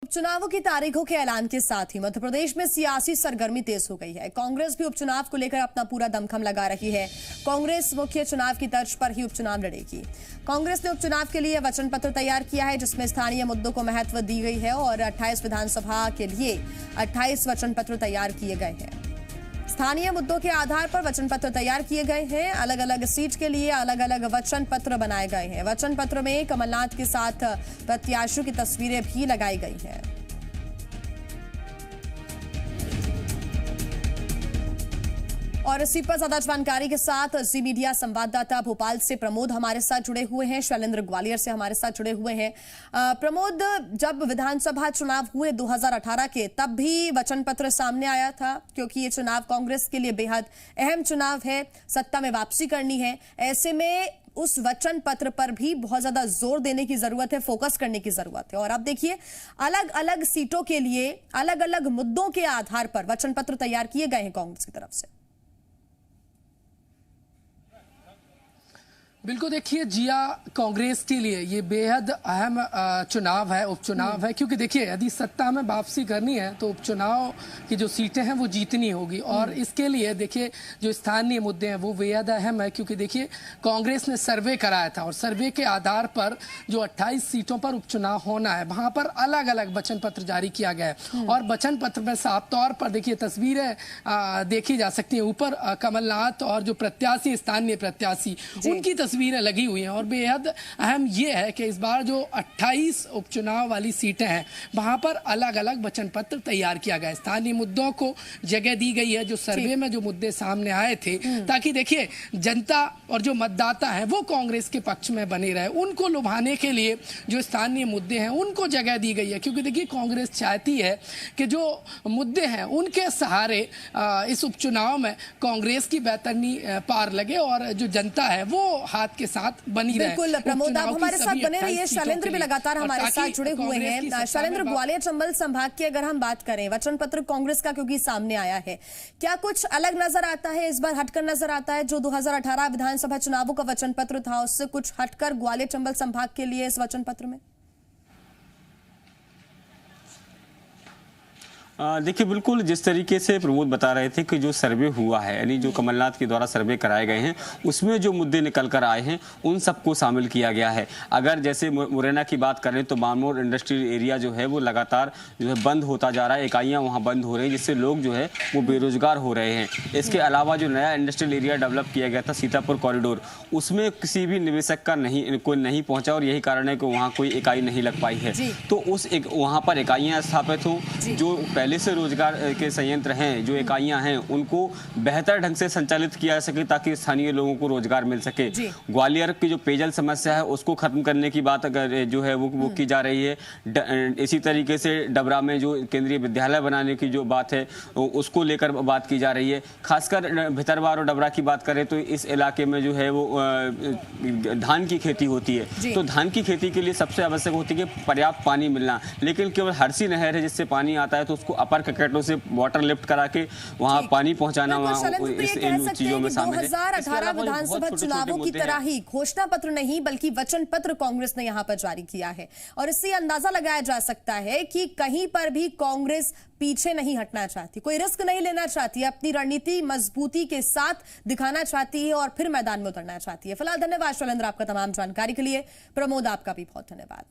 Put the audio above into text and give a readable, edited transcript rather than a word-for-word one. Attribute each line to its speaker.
Speaker 1: उपचुनावों की तारीखों के ऐलान के साथ ही मध्य प्रदेश में सियासी सरगर्मी तेज हो गई है। कांग्रेस भी उपचुनाव को लेकर अपना पूरा दमखम लगा रही है। कांग्रेस मुख्य चुनाव की तर्ज पर ही उपचुनाव लड़ेगी। कांग्रेस ने उपचुनाव के लिए वचन पत्र तैयार किया है, जिसमें स्थानीय मुद्दों को महत्व दी गई है और 28 विधानसभा के लिए 28 वचन पत्र तैयार किए गए हैं। स्थानीय मुद्दों के आधार पर वचन पत्र तैयार किए गए हैं। अलग अलग सीट के लिए अलग अलग वचन पत्र बनाए गए हैं। वचन पत्र में कमलनाथ के साथ प्रत्याशियों की तस्वीरें भी लगाई गई हैं। और इसी पर ज्यादा जानकारी के साथ जी मीडिया संवाददाता भोपाल से प्रमोद हमारे साथ जुड़े हुए हैं। शैलेंद्र ग्वालियर से हमारे साथ जुड़े हुए हैं। प्रमोद, जब विधानसभा चुनाव हुए 2018 के, तब भी वचन पत्र सामने आया था, क्योंकि ये चुनाव कांग्रेस के लिए बेहद अहम चुनाव है, सत्ता में वापसी करनी है। ऐसे में उस वचन पत्र पर भी बहुत ज्यादा जोर देने की जरूरत है, फोकस करने की जरूरत है। और अब देखिए, अलग अलग सीटों के लिए अलग अलग मुद्दों के आधार पर वचन पत्र तैयार किए गए हैं कांग्रेस की तरफ से।
Speaker 2: बिल्कुल, देखिए जिया, कांग्रेस के लिए ये बेहद अहम चुनाव है, उपचुनाव है, क्योंकि देखिए यदि सत्ता में वापसी करनी है तो उपचुनाव की जो सीटें हैं वो जीतनी होगी। और इसके लिए देखिए जो स्थानीय मुद्दे हैं वो बेहद अहम है, क्योंकि देखिए कांग्रेस ने सर्वे कराया था और सर्वे के आधार पर जो 28 सीटों पर उपचुनाव होना है वहां पर अलग अलग वचन पत्र जारी किया गया है। और वचन पत्र में साफ तौर पर देखिए तस्वीरें देखी जा सकती हैं। ऊपर कमलनाथ और जो प्रत्याशी, स्थानीय प्रत्याशी, उनकी तस्वीरें लगी हुई हैं। और बेहद अहम ये है कि इस बार जो 28 उपचुनाव वाली सीटें हैं वहां पर अलग अलग वचन पत्र तैयार किया गया है। स्थानीय मुद्दों को जगह दी गई है, जो सर्वे में जो मुद्दे सामने आए थे, ताकि देखिए जनता और जो मतदाता है वो कांग्रेस के पक्ष में बने रहे। उनको लुभाने के लिए जो स्थानीय मुद्दे हैं उनको जगह दी गई है, क्योंकि देखिए कांग्रेस चाहती है कि जो मुद्दे हैं उनके सहारे इस उपचुनाव में कांग्रेस की बेहतरीनी पार लगे और जो जनता है वो हाथ के साथ बनी रहे।
Speaker 1: बिल्कुल प्रमोद, आप हमारे साथ बने रहिए। शैलेंद्र भी लगातार हमारे साथ जुड़े हुए हैं। शैलेंद्र, ग्वालियर चंबल संभाग की अगर हम बात करें, वचन पत्र कांग्रेस का क्योंकि सामने आया है, क्या कुछ अलग नजर आता है, इस बार हटकर नजर आता है? जो 2018 विधानसभा चुनावों का वचन पत्र था उससे कुछ हटकर ग्वालियर चंबल संभाग के लिए इस वचन पत्र में?
Speaker 3: देखिए, बिल्कुल जिस तरीके से प्रमोद बता रहे थे कि जो सर्वे हुआ है, यानी जो कमलनाथ के द्वारा सर्वे कराए गए हैं, उसमें जो मुद्दे निकल कर आए हैं उन सबको शामिल किया गया है। अगर जैसे मुरैना की बात करें तो बानमोर इंडस्ट्रियल एरिया जो है वो लगातार जो है बंद होता जा रहा है, इकाइयाँ वहाँ बंद हो रही हैं, जिससे लोग जो है वो बेरोजगार हो रहे हैं। इसके अलावा जो नया इंडस्ट्रियल एरिया डेवलप किया गया था सीतापुर कॉरिडोर, उसमें किसी भी निवेशक का कोई नहीं पहुँचा और यही कारण है कि वहाँ कोई इकाई नहीं लग पाई है। तो वहाँ पर इकाइयाँ स्थापित हों, जो पहले से रोजगार के संयंत्र हैं, जो इकाइयां हैं, उनको बेहतर ढंग से संचालित किया जा सके ताकि स्थानीय लोगों को रोजगार मिल सके। ग्वालियर की जो पेयजल समस्या है उसको खत्म करने की बात अगर जो है वो की जा रही है। इसी तरीके से डबरा में जो केंद्रीय विद्यालय बनाने की जो बात है उसको लेकर बात की जा रही है। खासकर भितरवार और डबरा की बात करें तो इस इलाके में जो है वो धान की खेती होती है, तो धान की खेती के लिए सबसे आवश्यक होती है कि पर्याप्त पानी मिलना। लेकिन केवल हरसी नहर है जिससे पानी आता है, तो उसको अपर ककेटों से वाटर लिफ्ट करा के वहां पानी पहुंचाना वहां इन चीजों में शामिल है।
Speaker 1: 2018 विधानसभा चुनावों की तरह ही घोषणा पत्र नहीं बल्कि वचन पत्र कांग्रेस ने यहां पर जारी किया है, और इससे अंदाजा लगाया जा सकता है कि कहीं पर भी कांग्रेस पीछे नहीं हटना चाहती, कोई रिस्क नहीं लेना चाहती, अपनी रणनीति मजबूती के साथ दिखाना चाहती है और फिर मैदान में उतरना चाहती है। फिलहाल धन्यवाद शैलेंद्र आपका तमाम जानकारी के लिए। प्रमोद, आपका भी बहुत धन्यवाद।